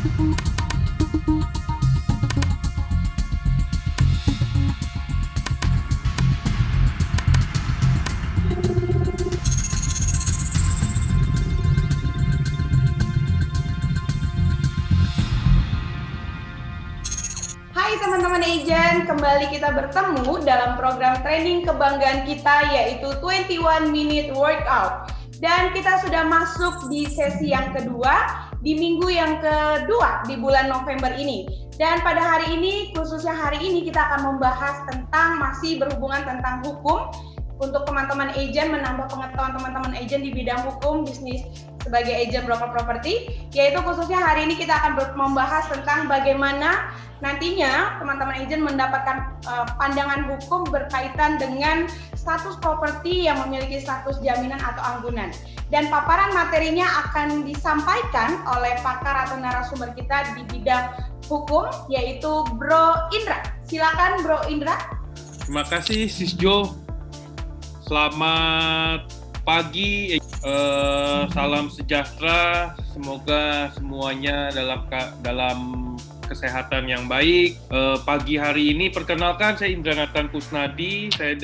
Hai teman-teman agent, kembali kita bertemu dalam program training kebanggaan kita yaitu 21 Minute Workout. Dan kita sudah masuk di sesi yang kedua, di minggu yang kedua di bulan November ini. Dan pada hari ini, khususnya hari ini kita akan membahas tentang masih berhubungan tentang hukum. Untuk teman-teman agent, menambah pengetahuan teman-teman agent di bidang hukum bisnis sebagai agent broker properti, yaitu khususnya hari ini kita akan membahas tentang bagaimana nantinya teman-teman agent mendapatkan pandangan hukum berkaitan dengan status properti yang memiliki status jaminan atau anggunan. Dan paparan materinya akan disampaikan oleh pakar atau narasumber kita di bidang hukum, yaitu Bro Indra. Silakan Bro Indra. Terima kasih Sis Jo. Selamat pagi, salam sejahtera. Semoga semuanya dalam kesehatan yang baik. Pagi hari ini perkenalkan, saya Indra Nathan Kusnadi. Saya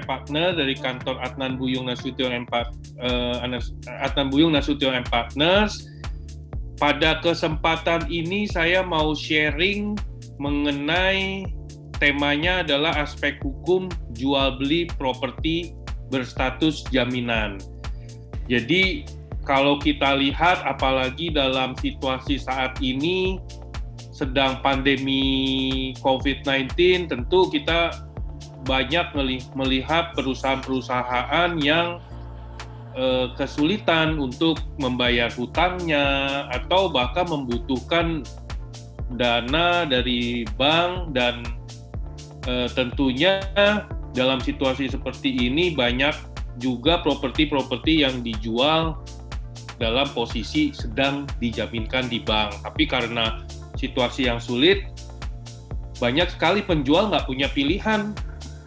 partner dari kantor Adnan Buyung Nasution and Partners. Pada kesempatan ini saya mau sharing mengenai temanya adalah aspek hukum jual beli properti berstatus jaminan. Jadi kalau kita lihat apalagi dalam situasi saat ini sedang pandemi COVID-19, tentu kita banyak melihat perusahaan-perusahaan yang kesulitan untuk membayar hutangnya atau bahkan membutuhkan dana dari bank, dan tentunya dalam situasi seperti ini banyak juga properti-properti yang dijual dalam posisi sedang dijaminkan di bank. Tapi karena situasi yang sulit, banyak sekali penjual nggak punya pilihan,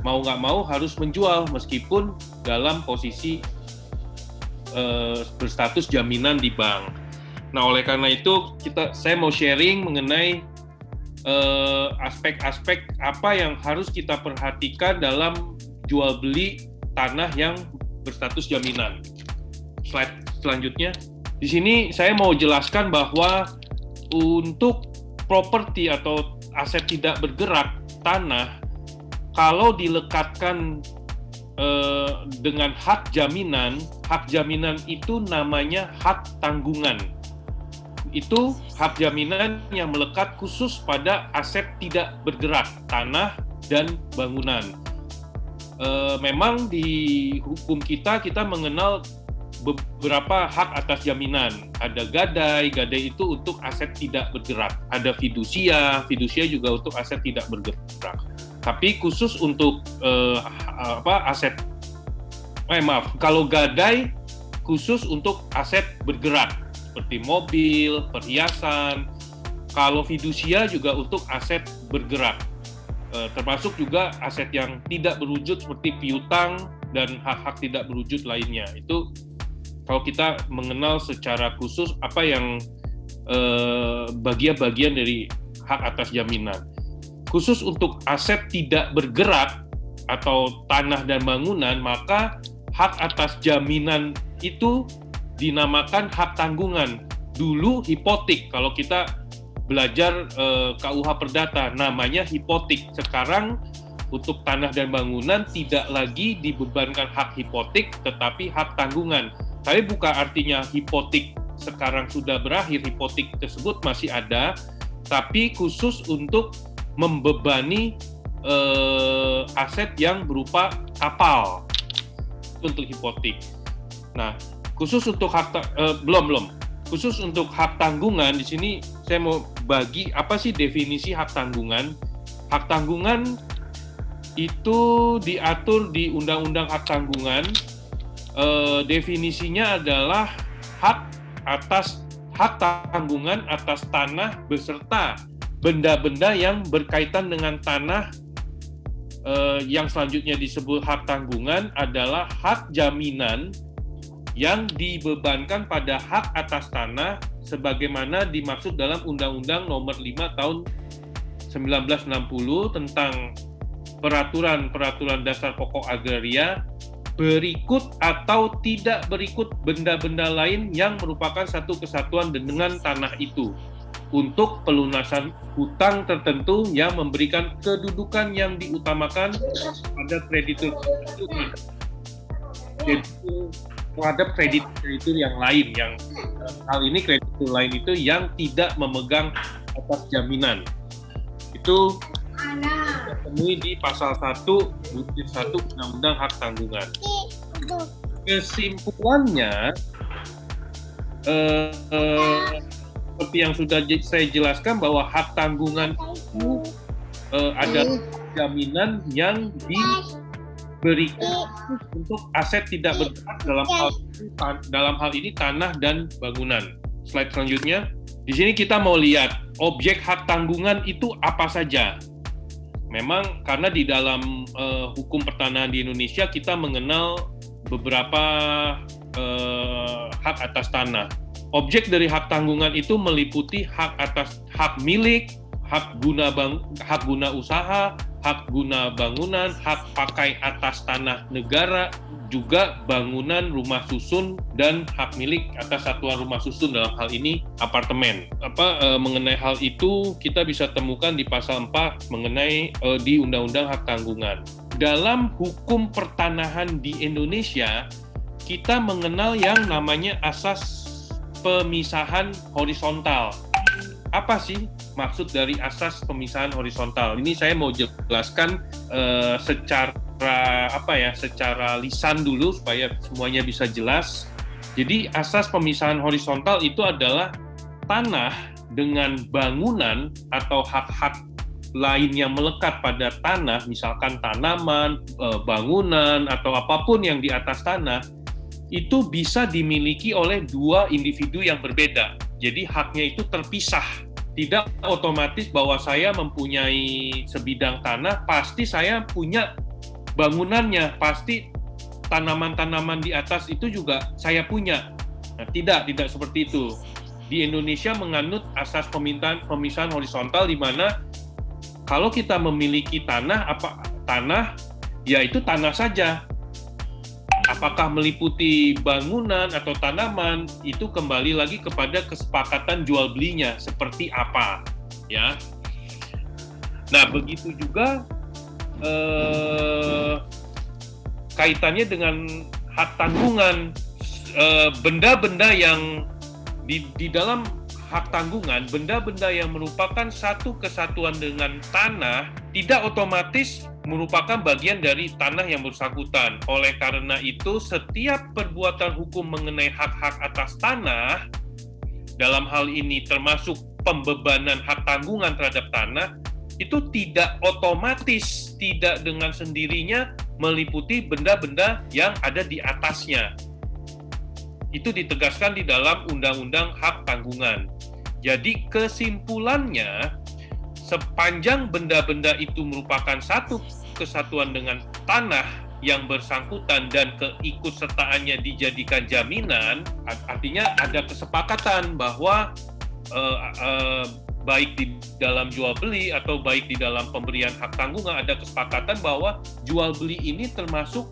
mau nggak mau harus menjual meskipun dalam posisi berstatus jaminan di bank. Nah, oleh karena itu saya mau sharing mengenai aspek-aspek apa yang harus kita perhatikan dalam jual beli tanah yang berstatus jaminan. Slide selanjutnya. Di sini saya mau jelaskan bahwa untuk properti atau aset tidak bergerak tanah, kalau dilekatkan dengan hak jaminan itu namanya hak tanggungan. Itu hak jaminan yang melekat khusus pada aset tidak bergerak, tanah dan bangunan. Memang di hukum kita mengenal beberapa hak atas jaminan. Ada gadai itu untuk aset tidak bergerak. Ada fidusia juga untuk aset tidak bergerak. Tapi khusus untuk kalau gadai khusus untuk aset bergerak, seperti mobil, perhiasan. Kalau fidusia juga untuk aset bergerak, termasuk juga aset yang tidak berwujud seperti piutang dan hak-hak tidak berwujud lainnya. Itu kalau kita mengenal secara khusus apa yang bagian-bagian dari hak atas jaminan. Khusus untuk aset tidak bergerak atau tanah dan bangunan, maka hak atas jaminan itu dinamakan hak tanggungan. Dulu hipotik, kalau kita belajar KUH Perdata, namanya hipotik. Sekarang untuk tanah dan bangunan tidak lagi dibebankan hak hipotik, tetapi hak tanggungan. Tapi bukan artinya hipotik sekarang sudah berakhir, hipotik tersebut masih ada, tapi khusus untuk membebani aset yang berupa kapal untuk hipotik. Nah, khusus untuk khusus untuk hak tanggungan, di sini saya mau bagi apa sih definisi hak tanggungan. Hak tanggungan itu diatur di Undang-Undang Hak Tanggungan. Definisinya adalah hak tanggungan atas tanah beserta benda-benda yang berkaitan dengan tanah. Yang selanjutnya disebut hak tanggungan adalah hak jaminan yang dibebankan pada hak atas tanah sebagaimana dimaksud dalam Undang-Undang Nomor 5 Tahun 1960 tentang peraturan dasar pokok agraria, berikut atau tidak berikut benda-benda lain yang merupakan satu kesatuan dengan tanah itu untuk pelunasan hutang tertentu yang memberikan kedudukan yang diutamakan pada kreditur terhadap kreditur yang lain, yang hal ini kreditur lain itu yang tidak memegang atas jaminan. Itu ditemui di pasal 1 butir 1 Undang-Undang Hak Tanggungan. Kesimpulannya, seperti yang sudah saya jelaskan bahwa hak tanggungan itu adalah jaminan yang diberikan untuk aset tidak bergerak, dalam hal ini tanah dan bangunan. Slide selanjutnya. Di sini kita mau lihat objek hak tanggungan itu apa saja. Memang karena di dalam hukum pertanahan di Indonesia kita mengenal beberapa hak atas tanah. Objek dari hak tanggungan itu meliputi hak milik, hak guna usaha, hak guna bangunan, hak pakai atas tanah negara, juga bangunan rumah susun dan hak milik atas satuan rumah susun, dalam hal ini apartemen. Mengenai hal itu kita bisa temukan di pasal 4 mengenai di Undang-Undang Hak Tanggungan. Dalam hukum pertanahan di Indonesia, kita mengenal yang namanya asas pemisahan horizontal. Apa sih maksud dari asas pemisahan horizontal? Ini saya mau jelaskan secara lisan dulu supaya semuanya bisa jelas. Jadi asas pemisahan horizontal itu adalah tanah dengan bangunan atau hak-hak lain yang melekat pada tanah, misalkan tanaman, bangunan, atau apapun yang di atas tanah, itu bisa dimiliki oleh dua individu yang berbeda. Jadi haknya itu terpisah. Tidak otomatis bahwa saya mempunyai sebidang tanah, pasti saya punya bangunannya, pasti tanaman-tanaman di atas itu juga saya punya. Nah, tidak seperti itu. Di Indonesia menganut asas pemisahan horizontal, di mana kalau kita memiliki tanah, ya itu tanah saja. Apakah meliputi bangunan atau tanaman, itu kembali lagi kepada kesepakatan jual belinya seperti apa, ya. Nah, begitu juga kaitannya dengan hak tanggungan, benda-benda yang di dalam hak tanggungan, benda-benda yang merupakan satu kesatuan dengan tanah tidak otomatis merupakan bagian dari tanah yang bersangkutan. Oleh karena itu, setiap perbuatan hukum mengenai hak-hak atas tanah, dalam hal ini termasuk pembebanan hak tanggungan terhadap tanah, itu tidak otomatis, tidak dengan sendirinya meliputi benda-benda yang ada di atasnya. Itu ditegaskan di dalam Undang-Undang Hak Tanggungan. Jadi kesimpulannya, sepanjang benda-benda itu merupakan satu kesatuan dengan tanah yang bersangkutan dan keikutsertaannya dijadikan jaminan, artinya ada kesepakatan bahwa baik di dalam jual beli atau baik di dalam pemberian hak tanggungan, ada kesepakatan bahwa jual beli ini termasuk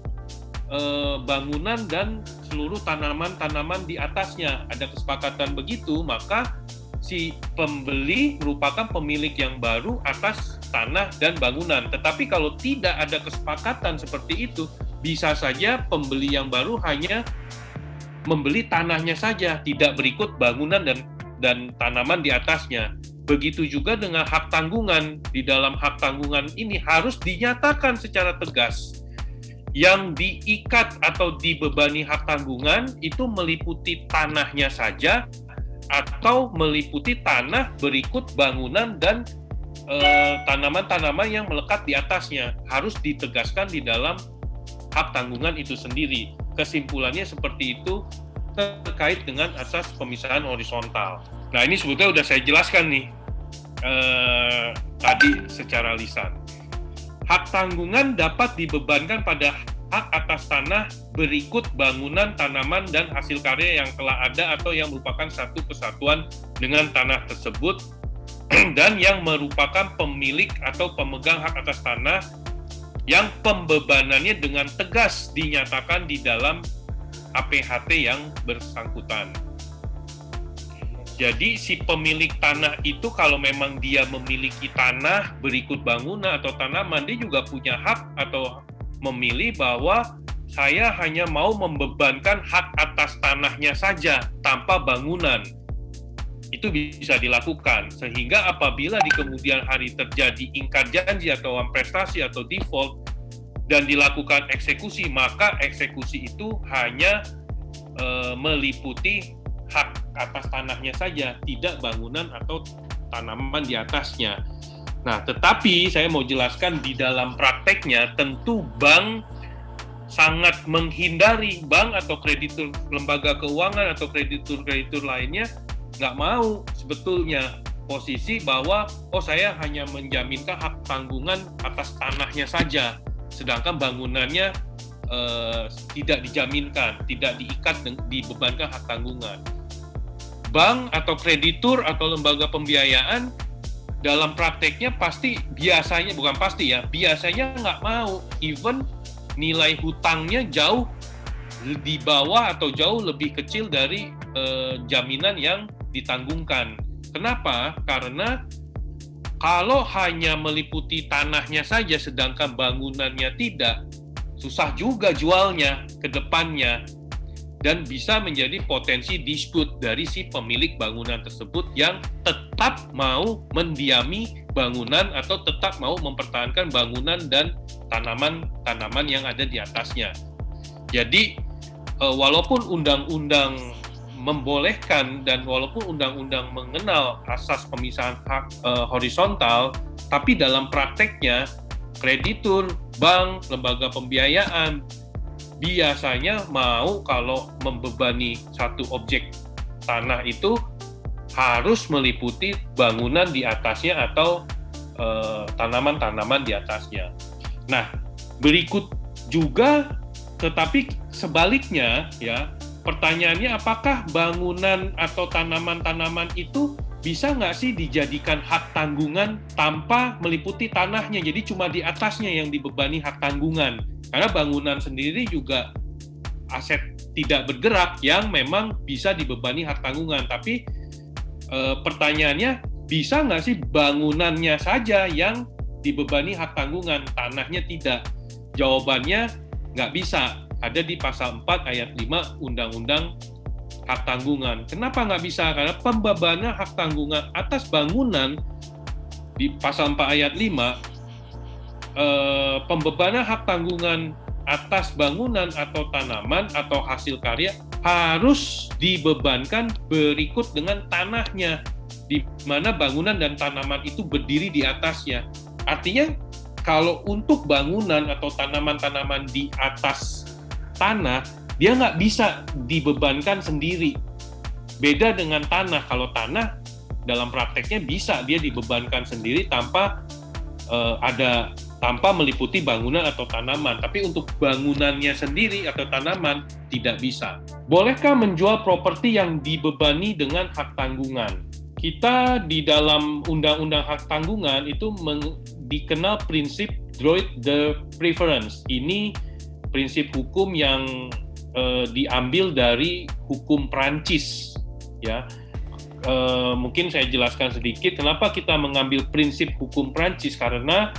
bangunan dan seluruh tanaman-tanaman di atasnya. Ada kesepakatan begitu, maka si pembeli merupakan pemilik yang baru atas tanah dan bangunan. Tetapi kalau tidak ada kesepakatan seperti itu, bisa saja pembeli yang baru hanya membeli tanahnya saja, tidak berikut bangunan dan tanaman di atasnya. Begitu juga dengan hak tanggungan. Di dalam hak tanggungan ini harus dinyatakan secara tegas. Yang diikat atau dibebani hak tanggungan itu meliputi tanahnya saja, atau meliputi tanah berikut bangunan dan tanaman-tanaman yang melekat di atasnya. Harus ditegaskan di dalam hak tanggungan itu sendiri. Kesimpulannya seperti itu terkait dengan asas pemisahan horizontal. Nah, ini sebetulnya sudah saya jelaskan nih tadi secara lisan. Hak tanggungan dapat dibebankan pada hak atas tanah berikut bangunan, tanaman, dan hasil karya yang telah ada atau yang merupakan satu kesatuan dengan tanah tersebut dan yang merupakan pemilik atau pemegang hak atas tanah yang pembebanannya dengan tegas dinyatakan di dalam APHT yang bersangkutan. Jadi si pemilik tanah itu kalau memang dia memiliki tanah berikut bangunan atau tanaman, dia juga punya hak atau memilih bahwa saya hanya mau membebankan hak atas tanahnya saja tanpa bangunan. Itu bisa dilakukan, sehingga apabila di kemudian hari terjadi ingkar janji atau prestasi atau default dan dilakukan eksekusi, maka eksekusi itu hanya meliputi hak atas tanahnya saja, tidak bangunan atau tanaman di atasnya. Nah, tetapi saya mau jelaskan di dalam prakteknya, tentu bank sangat menghindari, bank atau kreditur lembaga keuangan atau kreditur-kreditur lainnya nggak mau sebetulnya posisi bahwa saya hanya menjaminkan hak tanggungan atas tanahnya saja, sedangkan bangunannya tidak dijaminkan, tidak diikat, dibebankan hak tanggungan. Bank atau kreditur atau lembaga pembiayaan dalam prakteknya biasanya nggak mau, even nilai hutangnya jauh di bawah atau jauh lebih kecil dari jaminan yang ditanggungkan. Kenapa? Karena kalau hanya meliputi tanahnya saja sedangkan bangunannya tidak, susah juga jualnya ke depannya dan bisa menjadi potensi dispute dari si pemilik bangunan tersebut yang tetap mau mendiami bangunan atau tetap mau mempertahankan bangunan dan tanaman-tanaman yang ada di atasnya. Jadi walaupun undang-undang membolehkan dan walaupun undang-undang mengenal asas pemisahan hak horizontal, tapi dalam prakteknya kreditur, bank, lembaga pembiayaan biasanya mau kalau membebani satu objek tanah itu harus meliputi bangunan di atasnya atau tanaman-tanaman di atasnya. Nah, berikut juga tetapi sebaliknya ya, pertanyaannya apakah bangunan atau tanaman-tanaman itu bisa nggak sih dijadikan hak tanggungan tanpa meliputi tanahnya, jadi cuma di atasnya yang dibebani hak tanggungan? Karena bangunan sendiri juga aset tidak bergerak yang memang bisa dibebani hak tanggungan. Tapi pertanyaannya, bisa nggak sih bangunannya saja yang dibebani hak tanggungan, tanahnya tidak? Jawabannya nggak bisa. Ada di pasal 4 ayat 5 Undang-Undang Hak Tanggungan. Kenapa nggak bisa? Karena pembebanan hak tanggungan atas bangunan di pasal 4 ayat 5, pembebanan hak tanggungan atas bangunan atau tanaman atau hasil karya harus dibebankan berikut dengan tanahnya, di mana bangunan dan tanaman itu berdiri di atasnya. Artinya, kalau untuk bangunan atau tanaman-tanaman di atas tanah, dia nggak bisa dibebankan sendiri. Beda dengan tanah. Kalau tanah dalam prakteknya bisa dia dibebankan sendiri tanpa tanpa meliputi bangunan atau tanaman. Tapi untuk bangunannya sendiri atau tanaman tidak bisa. Bolehkah menjual properti yang dibebani dengan hak tanggungan? Kita di dalam Undang-Undang Hak Tanggungan itu dikenal prinsip droit de préférence. Ini prinsip hukum yang diambil dari hukum Prancis, ya. Mungkin saya jelaskan sedikit kenapa kita mengambil prinsip hukum Prancis, karena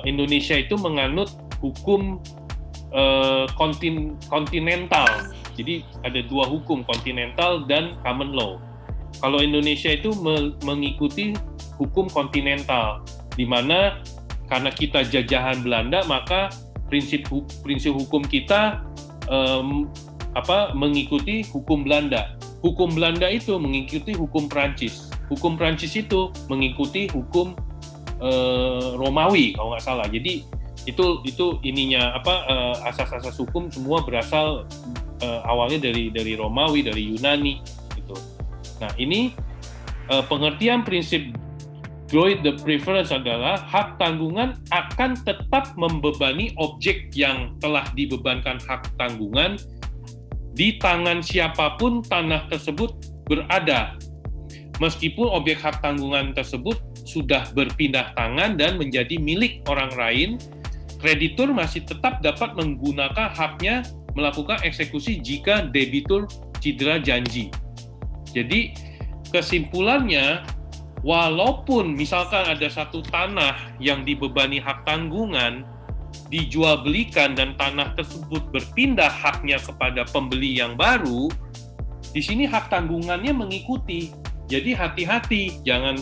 Indonesia itu menganut hukum kontinental. Jadi ada dua hukum, kontinental dan common law. Kalau Indonesia itu mengikuti hukum kontinental, di mana karena kita jajahan Belanda, maka prinsip hukum kita mengikuti hukum Belanda. Hukum Belanda itu mengikuti hukum Prancis. Hukum Prancis itu mengikuti hukum Romawi kalau nggak salah. Jadi itu ininya asas-asas hukum semua berasal awalnya dari Romawi, dari Yunani gitu. Nah, ini pengertian prinsip Joint the preference adalah hak tanggungan akan tetap membebani objek yang telah dibebankan hak tanggungan di tangan siapapun tanah tersebut berada, meskipun objek hak tanggungan tersebut sudah berpindah tangan dan menjadi milik orang lain. Kreditur masih tetap dapat menggunakan haknya melakukan eksekusi jika debitur cedera janji. Jadi kesimpulannya, walaupun misalkan ada satu tanah yang dibebani hak tanggungan, dijual belikan dan tanah tersebut berpindah haknya kepada pembeli yang baru, di sini hak tanggungannya mengikuti. Jadi hati-hati, jangan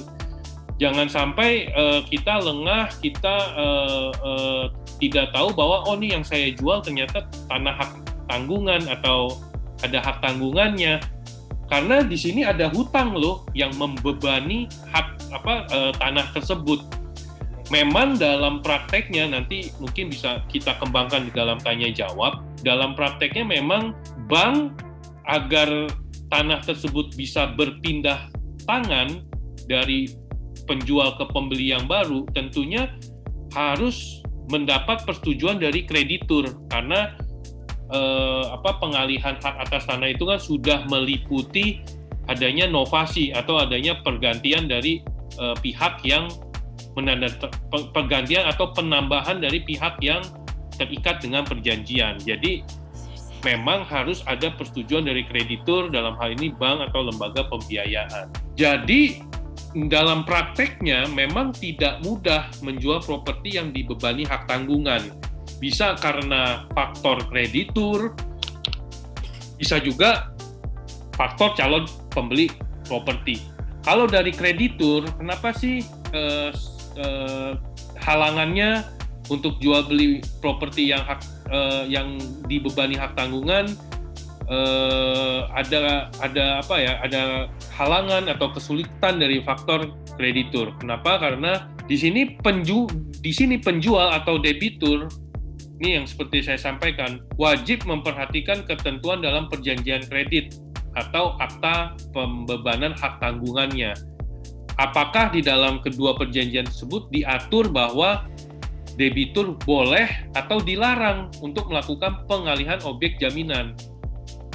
sampai kita lengah, kita tidak tahu bahwa ini yang saya jual ternyata tanah hak tanggungan atau ada hak tanggungannya. Karena di sini ada hutang loh yang membebani hak tanah tersebut. Memang dalam prakteknya nanti mungkin bisa kita kembangkan di dalam tanya jawab. Dalam prakteknya memang bank agar tanah tersebut bisa berpindah tangan dari penjual ke pembeli yang baru, tentunya harus mendapat persetujuan dari kreditur, karena pengalihan hak atas tanah itu kan sudah meliputi adanya novasi atau adanya pergantian dari pihak yang pergantian atau penambahan dari pihak yang terikat dengan perjanjian. Jadi memang harus ada persetujuan dari kreditur, dalam hal ini bank atau lembaga pembiayaan. Jadi dalam prakteknya memang tidak mudah menjual properti yang dibebani hak tanggungan. Bisa karena faktor kreditur, bisa juga faktor calon pembeli properti. Kalau dari kreditur, kenapa sih halangannya untuk jual beli properti yang dibebani hak tanggungan? Ada halangan atau kesulitan dari faktor kreditur. Kenapa? Karena di sini penjual atau debitur, ini yang seperti saya sampaikan, wajib memperhatikan ketentuan dalam perjanjian kredit atau akta pembebanan hak tanggungannya. Apakah di dalam kedua perjanjian tersebut diatur bahwa debitur boleh atau dilarang untuk melakukan pengalihan objek jaminan?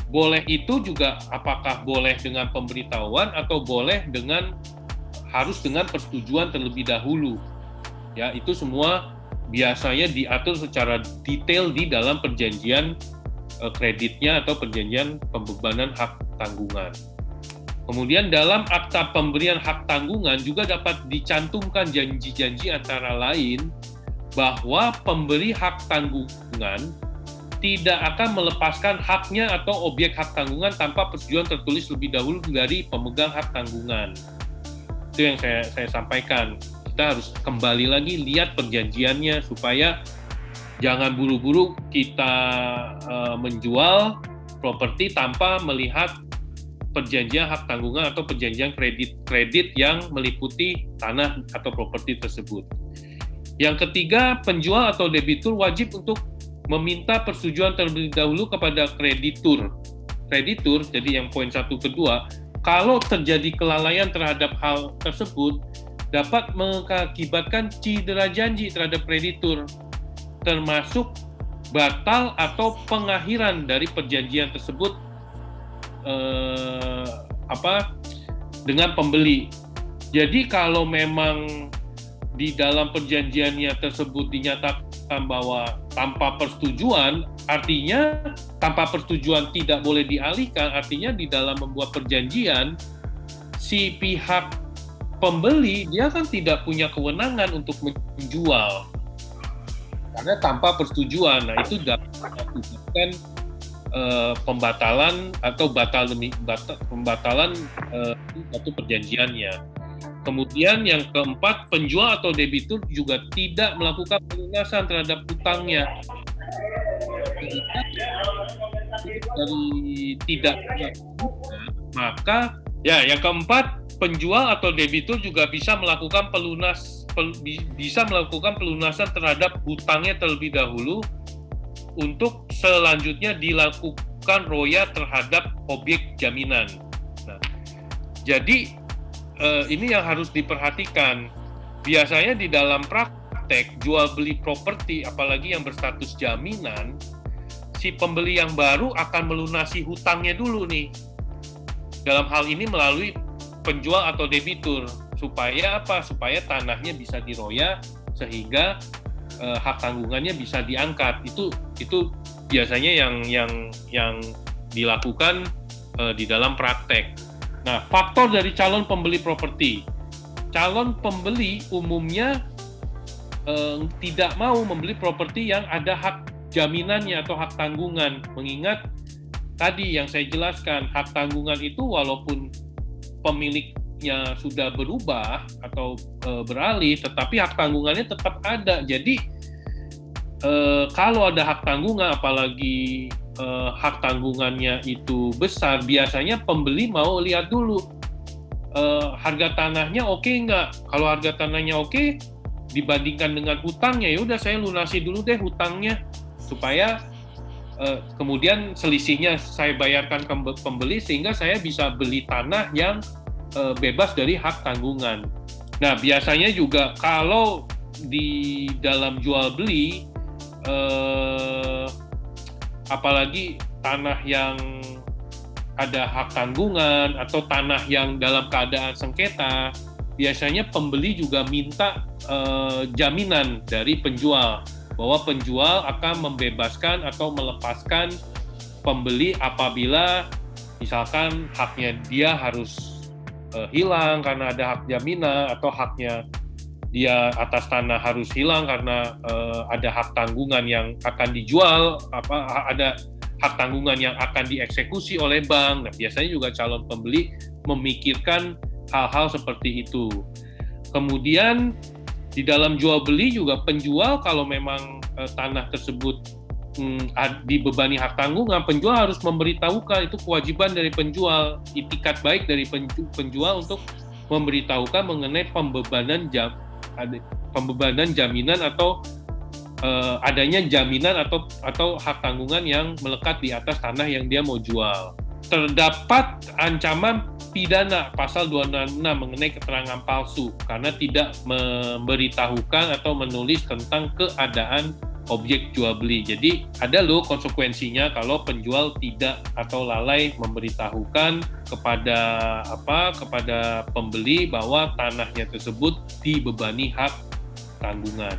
Boleh itu juga apakah boleh dengan pemberitahuan atau boleh harus dengan persetujuan terlebih dahulu. Ya, itu semua biasanya diatur secara detail di dalam perjanjian kreditnya atau perjanjian pembebanan hak tanggungan. Kemudian dalam akta pemberian hak tanggungan juga dapat dicantumkan janji-janji antara lain bahwa pemberi hak tanggungan tidak akan melepaskan haknya atau objek hak tanggungan tanpa persetujuan tertulis lebih dahulu dari pemegang hak tanggungan. Itu yang saya sampaikan. Kita harus kembali lagi lihat perjanjiannya supaya jangan buru-buru kita menjual properti tanpa melihat perjanjian hak tanggungan atau perjanjian kredit yang meliputi tanah atau properti tersebut. Yang ketiga, penjual atau debitur wajib untuk meminta persetujuan terlebih dahulu kepada kreditur. Kreditur, jadi yang poin 1 kedua, kalau terjadi kelalaian terhadap hal tersebut, dapat mengakibatkan cedera janji terhadap kreditur, termasuk batal atau pengakhiran dari perjanjian tersebut dengan pembeli. Jadi kalau memang di dalam perjanjiannya tersebut dinyatakan bahwa tanpa persetujuan, artinya tanpa persetujuan tidak boleh dialihkan, artinya di dalam membuat perjanjian, si pihak pembeli dia kan tidak punya kewenangan untuk menjual karena tanpa persetujuan. Nah, itu dapat mengakibatkan pembatalan atau pembatalan satu perjanjiannya. Kemudian yang keempat, penjual atau debitur juga tidak melakukan pelunasan terhadap hutangnya. Dari tidak maka ya yang keempat, penjual atau debitur juga bisa melakukan pelunasan terhadap hutangnya terlebih dahulu untuk selanjutnya dilakukan roya terhadap objek jaminan. Nah, jadi ini yang harus diperhatikan. biasanya di dalam praktek jual beli properti, apalagi yang berstatus jaminan, si pembeli yang baru akan melunasi hutangnya dulu nih. Dalam hal ini melalui penjual atau debitur. Supaya apa? Supaya tanahnya bisa diroya sehingga hak tanggungannya bisa diangkat. Itu biasanya yang dilakukan di dalam praktek. Nah, faktor dari calon pembeli properti. Calon pembeli umumnya tidak mau membeli properti yang ada hak jaminannya atau hak tanggungan. Mengingat tadi yang saya jelaskan, hak tanggungan itu walaupun pemiliknya sudah berubah atau beralih, tetapi hak tanggungannya tetap ada. Jadi kalau ada hak tanggungan, apalagi hak tanggungannya itu besar, biasanya pembeli mau lihat dulu harga tanahnya oke nggak. Kalau harga tanahnya oke, dibandingkan dengan hutangnya, ya udah saya lunasi dulu deh hutangnya, supaya kemudian selisihnya saya bayarkan ke pembeli sehingga saya bisa beli tanah yang bebas dari hak tanggungan. Nah, biasanya juga kalau di dalam jual beli, apalagi tanah yang ada hak tanggungan atau tanah yang dalam keadaan sengketa, biasanya pembeli juga minta jaminan dari penjual bahwa penjual akan membebaskan atau melepaskan pembeli apabila misalkan haknya dia harus hilang karena ada hak jaminan, atau haknya dia atas tanah harus hilang karena ada hak tanggungan yang akan dijual, ada hak tanggungan yang akan dieksekusi oleh bank. Nah, biasanya juga calon pembeli memikirkan hal-hal seperti itu. Kemudian di dalam jual beli juga penjual kalau memang tanah tersebut dibebani hak tanggungan, penjual harus memberitahukan, itu kewajiban dari penjual, itikat baik dari penjual untuk memberitahukan mengenai pembebanan jaminan atau adanya jaminan atau hak tanggungan yang melekat di atas tanah yang dia mau jual. Terdapat ancaman pidana pasal 266 mengenai keterangan palsu karena tidak memberitahukan atau menulis tentang keadaan objek jual beli. Jadi ada loh konsekuensinya kalau penjual tidak atau lalai memberitahukan kepada pembeli bahwa tanahnya tersebut dibebani hak tanggungan.